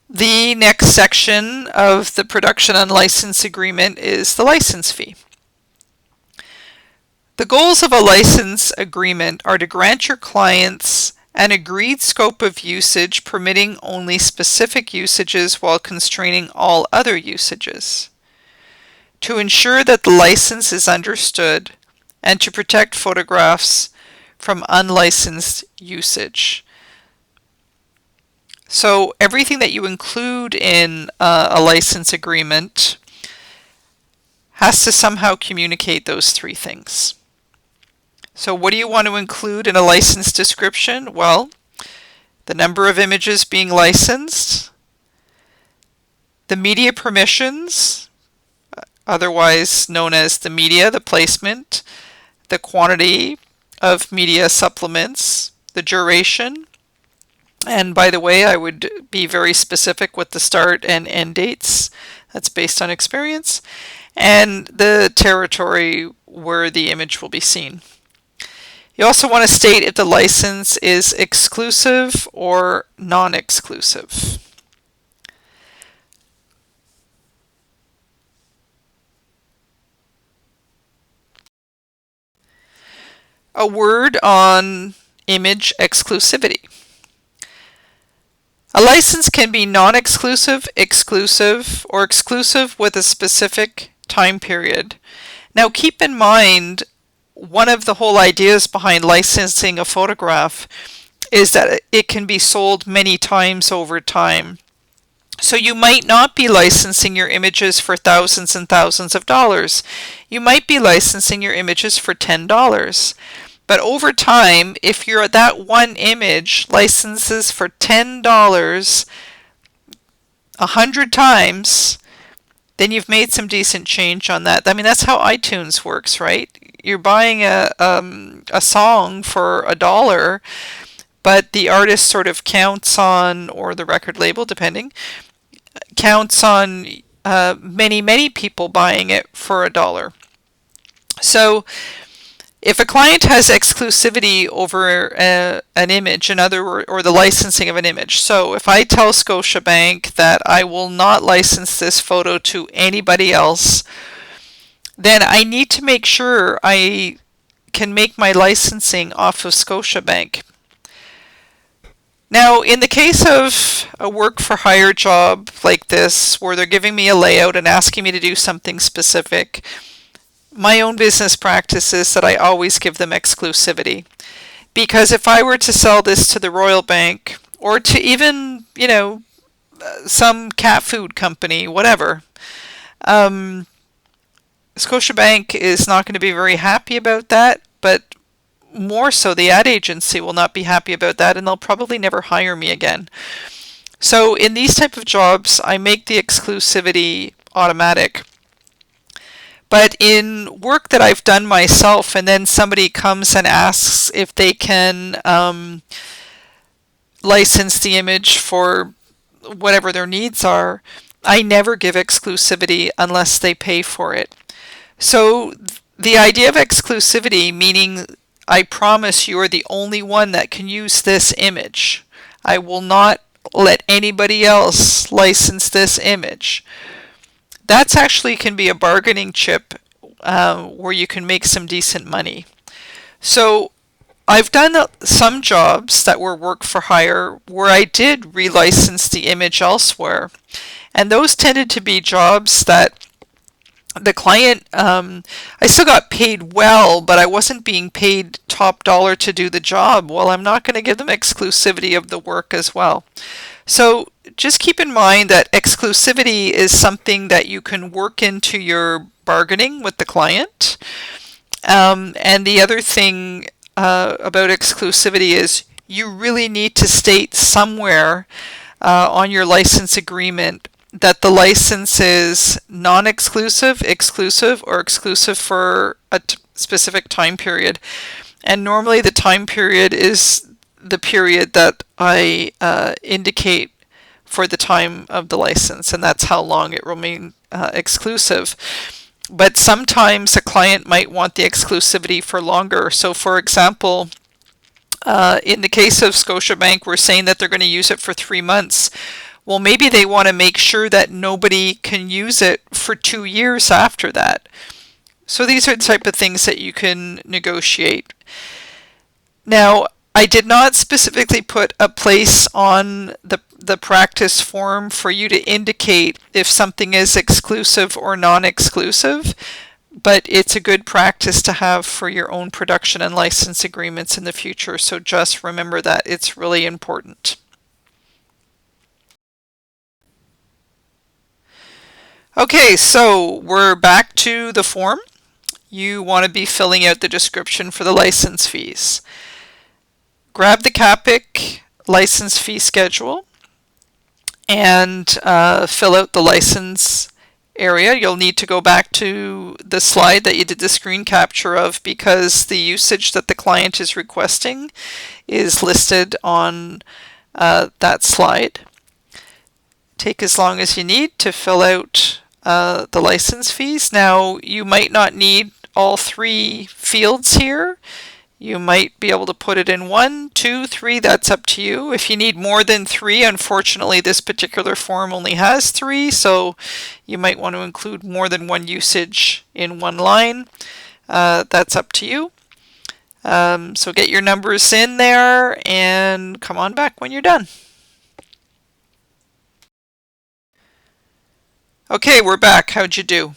The next section of the production and license agreement is the license fee. The goals of a license agreement are to grant your clients an agreed scope of usage permitting only specific usages while constraining all other usages, to ensure that the license is understood, and to protect photographs from unlicensed usage. So everything that you include in a license agreement has to somehow communicate those three things. So what do you want to include in a license description? Well, the number of images being licensed, the media permissions, otherwise known as the media, the placement, the quantity of media supplements, the duration, and by the way, I would be very specific with the start and end dates. That's based on experience, and the territory where the image will be seen. You also want to state if the license is exclusive or non-exclusive. A word on image exclusivity. A license can be non-exclusive, exclusive, or exclusive with a specific time period. Now keep in mind, one of the whole ideas behind licensing a photograph is that it can be sold many times over time. So you might not be licensing your images for thousands and thousands of dollars. You might be licensing your images for $10. But over time, if you're that one image licenses for $10 100 times, then you've made some decent change on that. I mean, that's how iTunes works, right? You're buying a song for $1, but the artist sort of counts on, or the record label, depending, counts on many people buying it for $1. So if a client has exclusivity over an image, or the licensing of an image, so if I tell Scotiabank that I will not license this photo to anybody else, then I need to make sure I can make my licensing off of Scotiabank. Now, in the case of a work for hire job like this, where they're giving me a layout and asking me to do something specific, my own business practice is that I always give them exclusivity. Because if I were to sell this to the Royal Bank, or to even, some cat food company, whatever, Scotiabank is not going to be very happy about that, but more so the ad agency will not be happy about that, and they'll probably never hire me again. So in these type of jobs, I make the exclusivity automatic. But in work that I've done myself, and then somebody comes and asks if they can license the image for whatever their needs are, I never give exclusivity unless they pay for it. So the idea of exclusivity, meaning I promise you are the only one that can use this image. I will not let anybody else license this image. That's actually can be a bargaining chip where you can make some decent money. So I've done some jobs that were work for hire where I did relicense the image elsewhere. And those tended to be jobs that the client, I still got paid well, but I wasn't being paid top dollar to do the job. Well, I'm not going to give them exclusivity of the work as well. So just keep in mind that exclusivity is something that you can work into your bargaining with the client. And the other thing about exclusivity is you really need to state somewhere on your license agreement that the license is non-exclusive, exclusive, or exclusive for a specific time period. And normally the time period is the period that I indicate for the time of the license, and that's how long it will remain exclusive. But sometimes a client might want the exclusivity for longer. So for example, in the case of Scotiabank, we're saying that they're going to use it for 3 months. Well, maybe they want to make sure that nobody can use it for 2 years after that. So these are the type of things that you can negotiate. Now, I did not specifically put a place on the practice form for you to indicate if something is exclusive or non-exclusive, but it's a good practice to have for your own production and license agreements in the future. So just remember that it's really important. Okay, so we're back to the form. You want to be filling out the description for the license fees. Grab the CAPIC license fee schedule and fill out the license area. You'll need to go back to the slide that you did the screen capture of because the usage that the client is requesting is listed on that slide. Take as long as you need to fill out the license fees. Now, you might not need all three fields here. You might be able to put it in 1, 2, 3, that's up to you. If you need more than 3, unfortunately this particular form only has 3, so you might want to include more than one usage in one line. That's up to you. So get your numbers in there and come on back when you're done. Okay, we're back. How'd you do?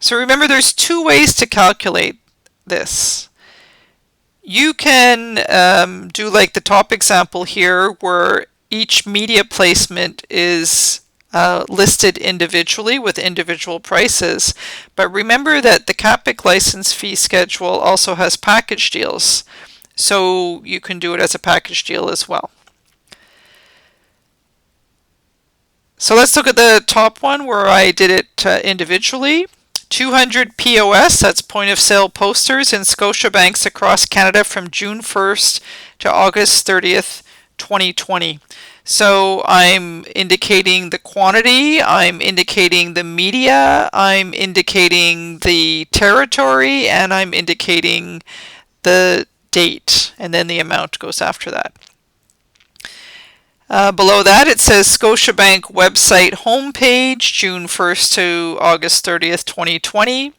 So remember, there's two ways to calculate this. You can do like the top example here where each media placement is listed individually with individual prices. But remember that the CAPIC license fee schedule also has package deals. So you can do it as a package deal as well. So let's look at the top one where I did it individually. 200 POS, that's point of sale posters in Scotiabanks across Canada from June 1st to August 30th, 2020. So I'm indicating the quantity, I'm indicating the media, I'm indicating the territory, and I'm indicating the date, and then the amount goes after that. Below that it says Scotiabank website homepage, June 1st to August 30th, 2020.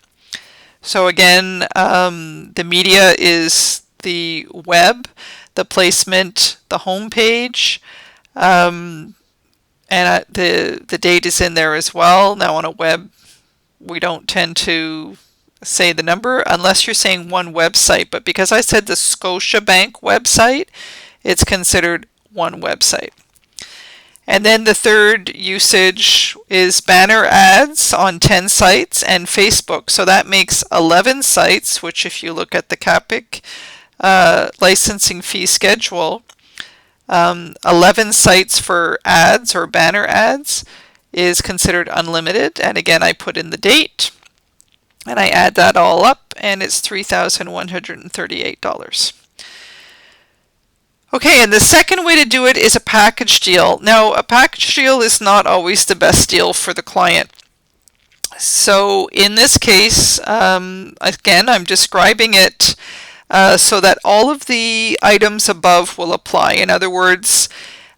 So again, the media is the web, the placement, the homepage, and the date is in there as well. Now on a web, we don't tend to say the number unless you're saying one website, but because I said the Scotiabank website, it's considered one website. And then the third usage is banner ads on 10 sites and Facebook. So that makes 11 sites, which if you look at the CAPIC licensing fee schedule, 11 sites for ads or banner ads is considered unlimited. And again, I put in the date and I add that all up and it's $3,138. Okay, and the second way to do it is a package deal. Now, a package deal is not always the best deal for the client. So in this case, again, I'm describing it so that all of the items above will apply. In other words,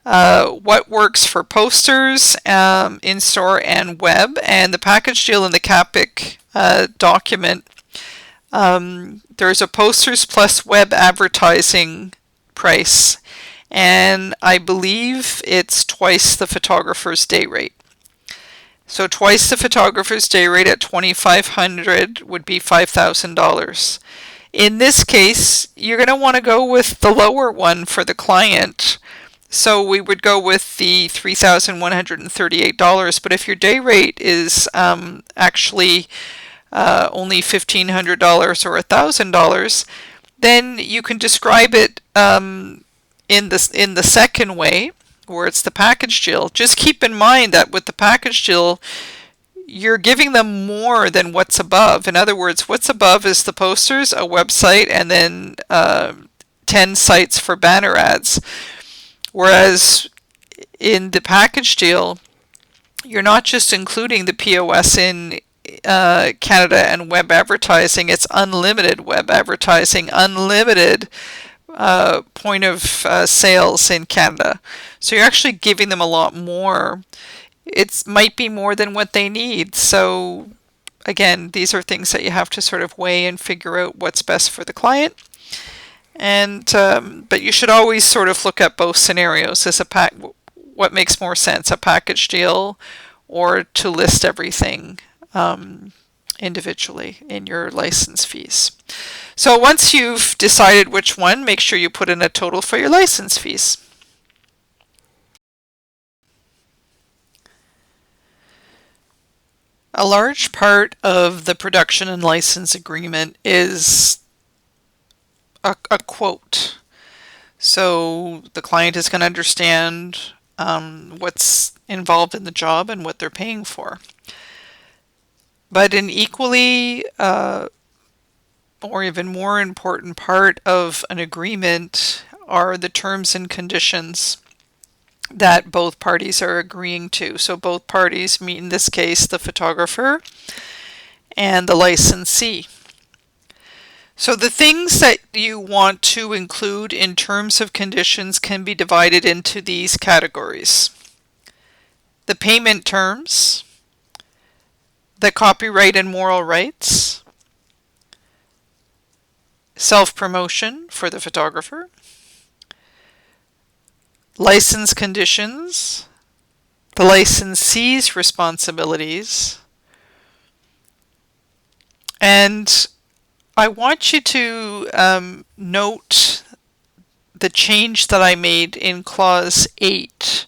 what works for posters, in-store, and web. And the package deal in the CAPIC document, there's a posters plus web advertising price, and I believe it's twice the photographer's day rate. So twice the photographer's day rate at $2,500 would be $5,000. In this case, you're going to want to go with the lower one for the client. So we would go with the $3,138, but if your day rate is actually only $1,500 or $1,000, then you can describe it in the second way, where it's the package deal. Just keep in mind that with the package deal, you're giving them more than what's above. In other words, what's above is the posters, a website, and then 10 sites for banner ads. Whereas in the package deal, you're not just including the POS in Canada and web advertising, it's unlimited web advertising, unlimited point of sales in Canada. So you're actually giving them a lot more. It might be more than what they need. So again, these are things that you have to sort of weigh and figure out what's best for the client. And but you should always sort of look at both scenarios as what makes more sense, a package deal or to list everything individually in your license fees. So once you've decided which one, make sure you put in a total for your license fees. A large part of the production and license agreement is a quote. So the client is going to understand what's involved in the job and what they're paying for. But an equally or even more important part of an agreement are the terms and conditions that both parties are agreeing to. So both parties, meet in this case the photographer and the licensee. So the things that you want to include in terms of conditions can be divided into these categories: the payment terms, the copyright and moral rights, self-promotion for the photographer, license conditions, the licensee's responsibilities, and I want you to note the change that I made in clause 8.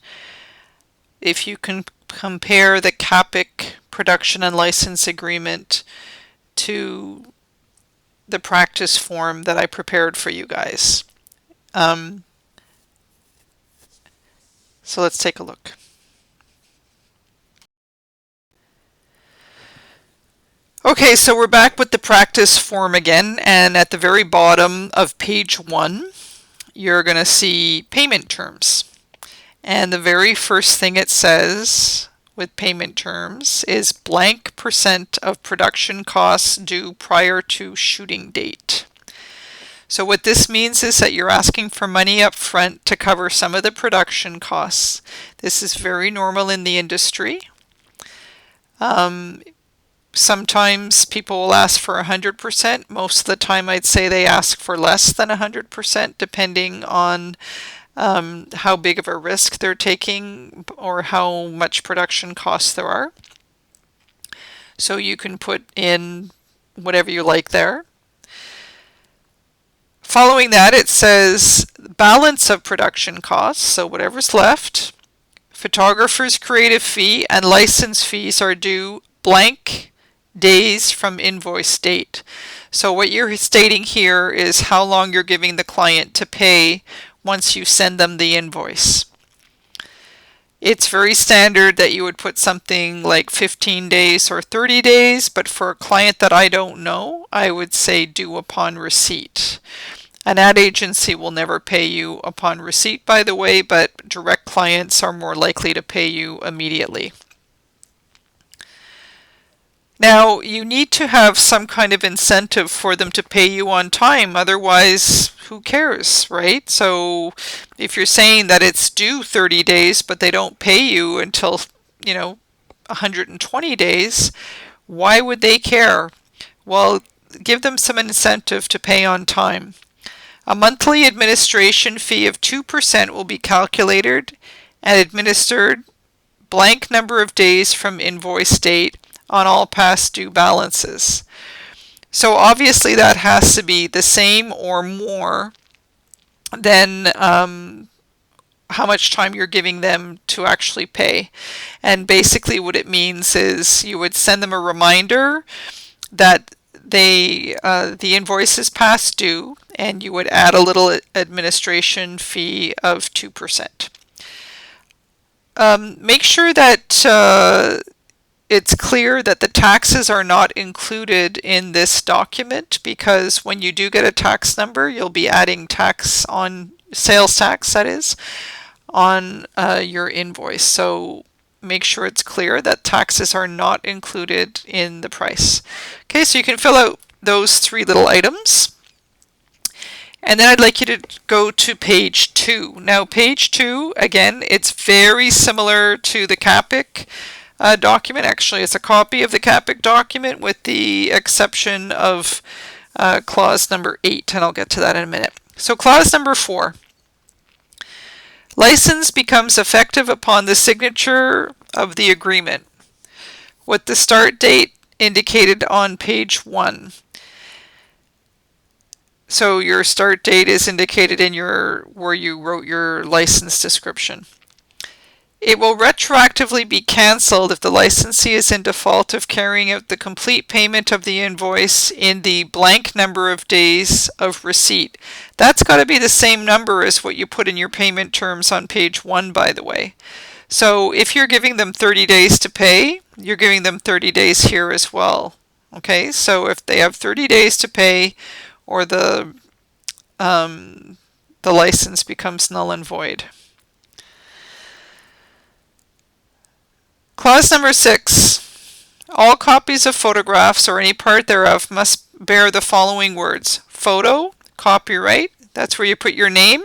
If you can compare the CAPIC production and license agreement to the practice form that I prepared for you guys. So let's take a look. Okay, so we're back with the practice form again, and at the very bottom of page 1, you're going to see payment terms. And the very first thing it says with payment terms is blank % of production costs due prior to shooting date. So what this means is that you're asking for money up front to cover some of the production costs. This is very normal in the industry. Sometimes people will ask for 100%. Most of the time I'd say they ask for less than 100%, depending on how big of a risk they're taking or how much production costs there are. So you can put in whatever you like there. Following that, it says balance of production costs, so whatever's left. Photographer's creative fee and license fees are due blank days from invoice date. So what you're stating here is how long you're giving the client to pay once you send them the invoice. It's very standard that you would put something like 15 days or 30 days, but for a client that I don't know, I would say due upon receipt. An ad agency will never pay you upon receipt, by the way, but direct clients are more likely to pay you immediately. Now, you need to have some kind of incentive for them to pay you on time, otherwise, who cares, right? So if you're saying that it's due 30 days, but they don't pay you until, 120 days, why would they care? Well, give them some incentive to pay on time. A monthly administration fee of 2% will be calculated and administered blank number of days from invoice date on all past due balances. So obviously that has to be the same or more than how much time you're giving them to actually pay. And basically what it means is you would send them a reminder that the invoice is past due, and you would add a little administration fee of 2%. Make sure that it's clear that the taxes are not included in this document, because when you do get a tax number, you'll be adding tax on sales tax, that is, on your invoice. So make sure it's clear that taxes are not included in the price. Okay, so you can fill out those 3 little items. And then I'd like you to go to page 2. Now page 2, again, it's very similar to the CAPIC document. Actually, it's a copy of the CAPIC document with the exception of clause number 8, and I'll get to that in a minute. So clause number 4. License becomes effective upon the signature of the agreement, with the start date indicated on page 1. So your start date is indicated in where you wrote your license description. It will retroactively be canceled if the licensee is in default of carrying out the complete payment of the invoice in the blank number of days of receipt. That's got to be the same number as what you put in your payment terms on page 1, by the way. So if you're giving them 30 days to pay, you're giving them 30 days here as well. Okay, so if they have 30 days to pay, or the license becomes null and void. Clause number 6. All copies of photographs or any part thereof must bear the following words. Photo, copyright, that's where you put your name,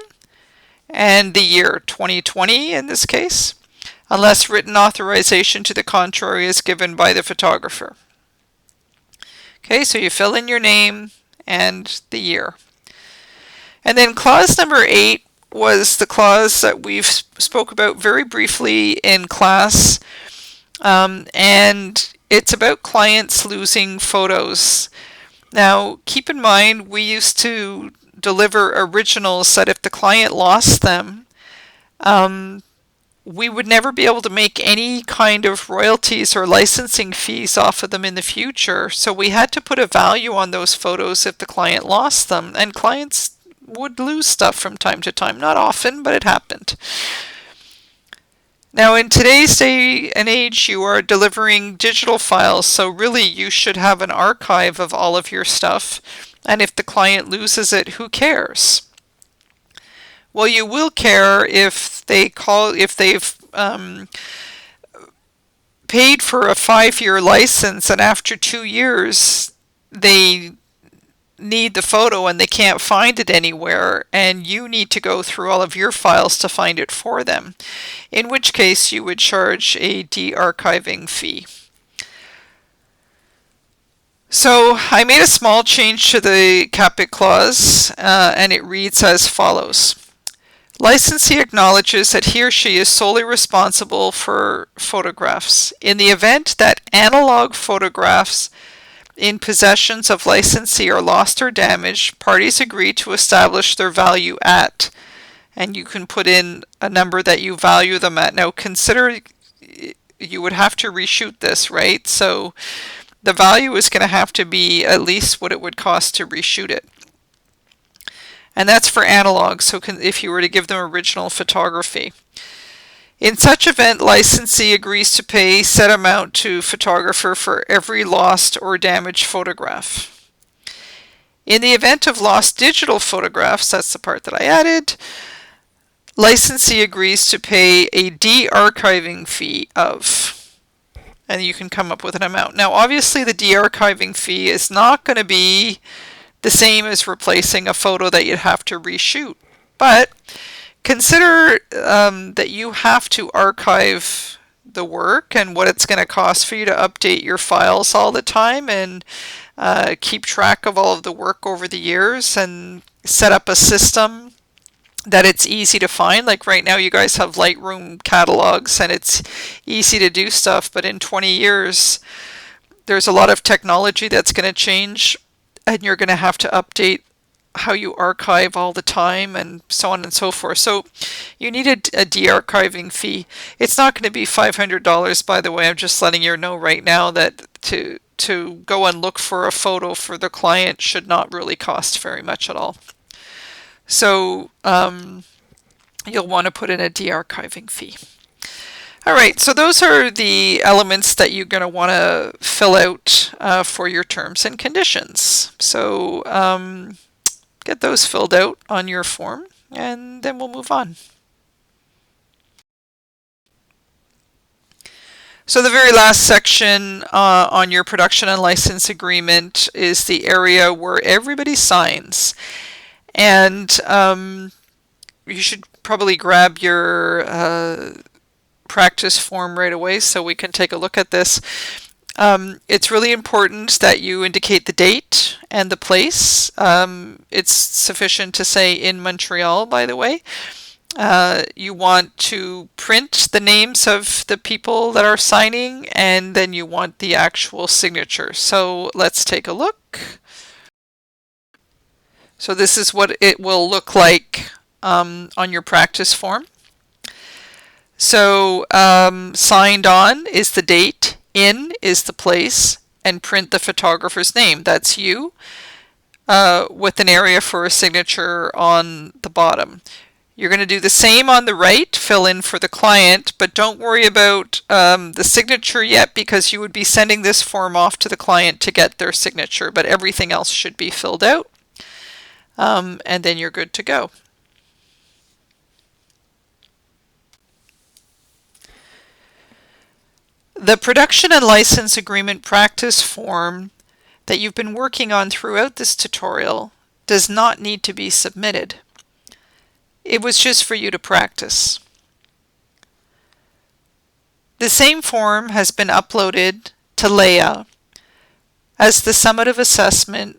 and the year, 2020 in this case, unless written authorization to the contrary is given by the photographer. Okay, so you fill in your name and the year. And then clause number 8 was the clause that we've spoke about very briefly in class. And it's about clients losing photos. Now, keep in mind, we used to deliver originals that if the client lost them, we would never be able to make any kind of royalties or licensing fees off of them in the future. So we had to put a value on those photos if the client lost them. And clients would lose stuff from time to time. Not often, but it happened. Now, in today's day and age, you are delivering digital files, so really you should have an archive of all of your stuff. And if the client loses it, who cares? Well, you will care if they've paid for a 5-year license, and after 2 years they need the photo and they can't find it anywhere, and you need to go through all of your files to find it for them, in which case you would charge a de-archiving fee. So I made a small change to the caput clause, and it reads as follows. Licensee acknowledges that he or she is solely responsible for photographs. In the event that analog photographs in possessions of licensee are lost or damaged, parties agree to establish their value at, and you can put in a number that you value them at. Now consider you would have to reshoot this, right? So the value is going to have to be at least what it would cost to reshoot it. And that's for analog, so if you were to give them original photography. In such event, licensee agrees to pay set amount to photographer for every lost or damaged photograph. In the event of lost digital photographs, that's the part that I added, licensee agrees to pay a de-archiving fee of, and you can come up with an amount. Now obviously the de-archiving fee is not going to be the same as replacing a photo that you'd have to reshoot, but consider that you have to archive the work and what it's going to cost for you to update your files all the time and keep track of all of the work over the years and set up a system that it's easy to find. Like right now you guys have Lightroom catalogs and it's easy to do stuff, but in 20 years there's a lot of technology that's going to change and you're going to have to update how you archive all the time and so on and so forth. So you need a de-archiving fee. It's not going to be $500, by the way. I'm just letting you know right now that to go and look for a photo for the client should not really cost very much at all. So you'll want to put in a de-archiving fee. All right, so those are the elements that you're going to want to fill out for your terms and conditions. So get those filled out on your form, and then we'll move on. So the very last section on your production and license agreement is the area where everybody signs. And you should probably grab your practice form right away so we can take a look at this. It's really important that you indicate the date and the place. It's sufficient to say in Montreal, by the way. You want to print the names of the people that are signing, and then you want the actual signature. So let's take a look. So this is what it will look like on your practice form. So signed on is the date, in is the place, and print the photographer's name. That's you, with an area for a signature on the bottom. You're going to do the same on the right, fill in for the client, but don't worry about the signature yet because you would be sending this form off to the client to get their signature, but everything else should be filled out, and then you're good to go. The production and license agreement practice form that you've been working on throughout this tutorial does not need to be submitted. It was just for you to practice. The same form has been uploaded to Leah as the summative assessment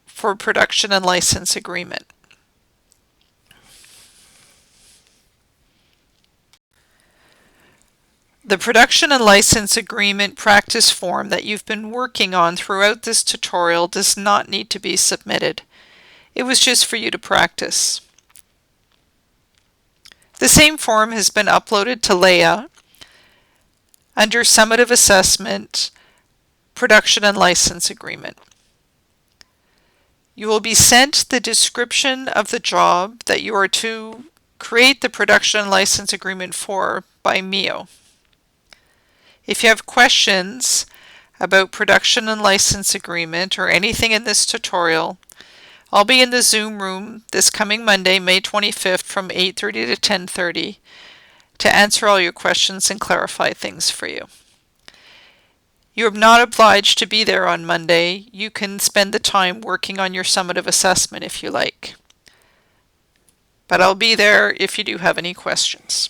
for production and license agreement. The production and license agreement practice form that you've been working on throughout this tutorial does not need to be submitted. It was just for you to practice. The same form has been uploaded to Leah under Summative Assessment, Production and License Agreement. You will be sent the description of the job that you are to create the Production and License Agreement for by Mio. If you have questions about Production and License Agreement or anything in this tutorial, I'll be in the Zoom room this coming Monday, May 25th from 8:30 to 10:30 to answer all your questions and clarify things for you. You are not obliged to be there on Monday. You can spend the time working on your summative assessment if you like. But I'll be there if you do have any questions.